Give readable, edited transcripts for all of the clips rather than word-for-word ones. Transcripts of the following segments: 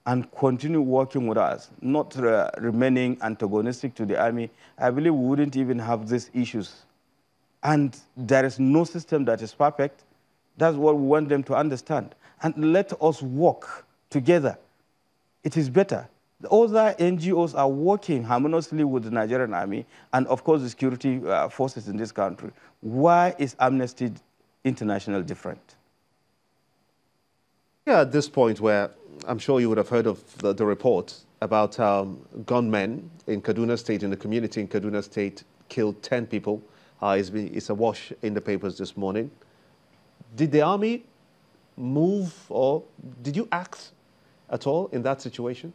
and continue working with us, not remaining antagonistic to the army, I believe we wouldn't even have these issues. And there is no system that is perfect. That's what we want them to understand. And let us work together. It is better. The other NGOs are working harmoniously with the Nigerian army and, of course, the security forces in this country. Why is Amnesty International different? Yeah, at this point where I'm sure you would have heard of the report about gunmen in Kaduna State, in the community in Kaduna State, killed 10 people. It's a wash in the papers this morning. Did the army move, or did you act at all in that situation?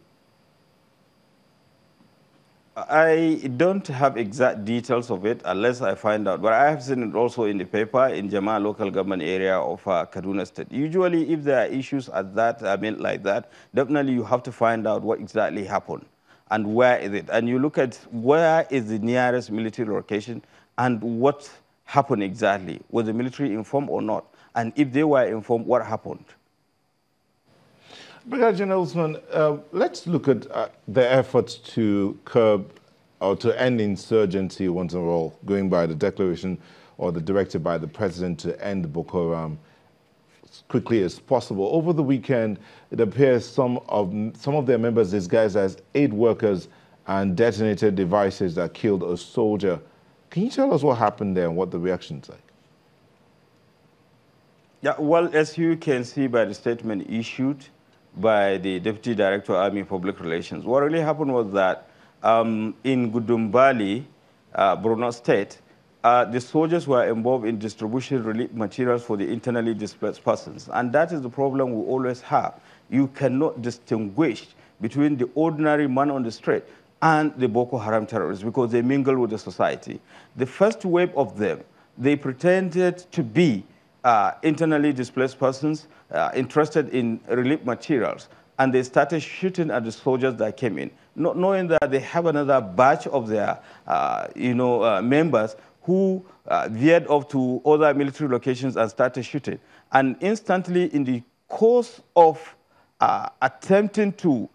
I don't have exact details of it unless I find out, but I have seen it also in the paper in Jama local government area of Kaduna State. Usually, if there are issues at that, like that, definitely you have to find out what exactly happened and where is it. And you look at where is the nearest military location and what happened exactly. Was the military informed or not? And if they were informed, what happened? Brigadier General Usman, let's look at the efforts to curb or to end insurgency once and for all, going by the declaration or the directive by the president to end Boko Haram as quickly as possible. Over the weekend, it appears some of their members disguised as aid workers and detonated devices that killed a soldier. Can you tell us what happened there and what the reaction's like? Yeah, well, as you can see by the statement issued by the Deputy Director of Army Public Relations, what really happened was that in Gudumbali, Borno State, the soldiers were involved in distribution relief materials for the internally displaced persons. And that is the problem we always have. You cannot distinguish between the ordinary man on the street and the Boko Haram terrorists because they mingle with the society. The first wave of them, they pretended to be internally displaced persons interested in relief materials, and they started shooting at the soldiers that came in, not knowing that they have another batch of their members who veered off to other military locations and started shooting. And instantly, in the course of attempting to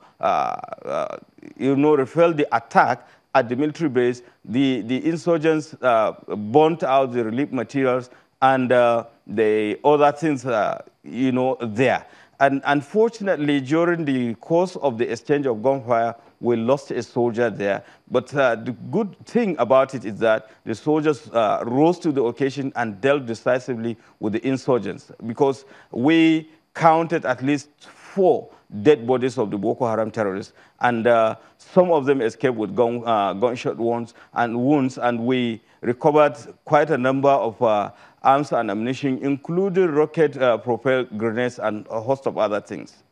repel the attack at the military base, the insurgents burnt out the relief materials and the other things, there. And unfortunately, during the course of the exchange of gunfire, we lost a soldier there. But the good thing about it is that the soldiers rose to the occasion and dealt decisively with the insurgents, because we counted at least 4 dead bodies of the Boko Haram terrorists, and some of them escaped with gunshot wounds, and we recovered quite a number of arms and ammunition, including rocket-propelled grenades and a host of other things.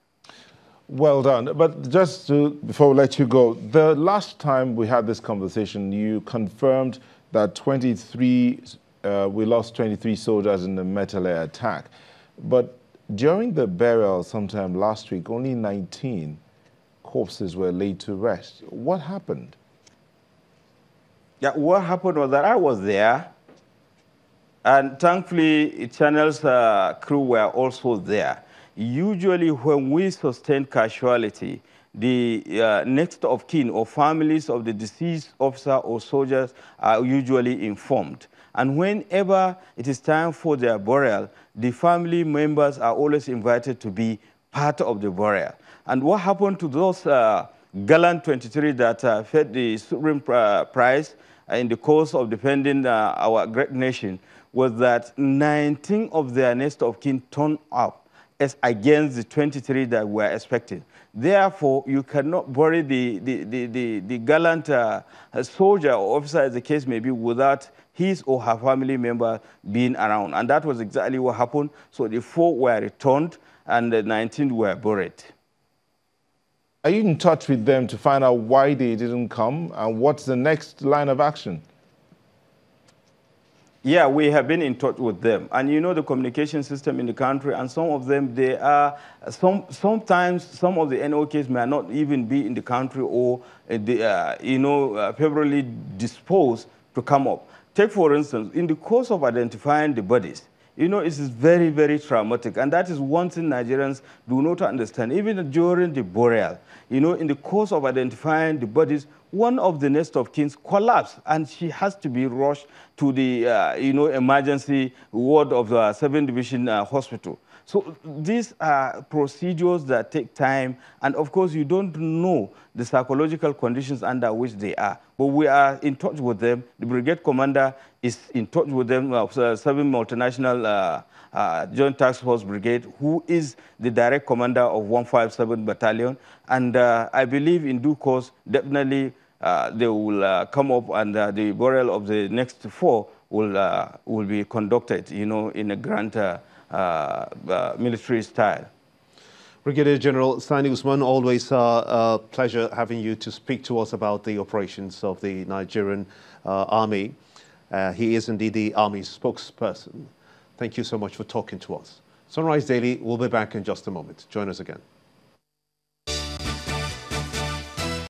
Well done. But just before we let you go, the last time we had this conversation, you confirmed that we lost 23 soldiers in the Metale attack. But during the burial sometime last week, only 19 corpses were laid to rest. What happened? Yeah, what happened was that I was there, and thankfully, Channel's crew were also there. Usually, when we sustain casualty, the next of kin or families of the deceased officer or soldiers are usually informed. And whenever it is time for their burial, the family members are always invited to be part of the burial. And what happened to those gallant 23 that fed the supreme prize in the course of defending our great nation was that 19 of their next of kin turned up as against the 23 that were expected. Therefore, you cannot bury the gallant soldier or officer, as the case may be, without his or her family member being around. And that was exactly what happened. So the 4 were returned and the 19 were buried. Are you in touch with them to find out why they didn't come and what's the next line of action? Yeah, we have been in touch with them. And you know the communication system in the country, and some of them, they are, sometimes some of the NOKs may not even be in the country or, favorably disposed to come up. Take, for instance, in the course of identifying the bodies, You know, it is very, very traumatic. And that is one thing Nigerians do not understand. Even during the burial, you know, in the course of identifying the bodies, one of the next of kin collapsed, and she has to be rushed to the, you know, emergency ward of the 7th Division Hospital. So these are procedures that take time, and of course you don't know the psychological conditions under which they are. But we are in touch with them. The brigade commander is in touch with them, 7 Multinational Joint Task Force Brigade, who is the direct commander of 157 Battalion. And I believe in due course, definitely they will come up, and the burial of the next 4 will be conducted, you know, in a grand military style. Brigadier General Sani Usman, always a pleasure having you to speak to us about the operations of the Nigerian Army. He is indeed the Army spokesperson. Thank you so much for talking to us. Sunrise Daily will be back in just a moment. Join us again.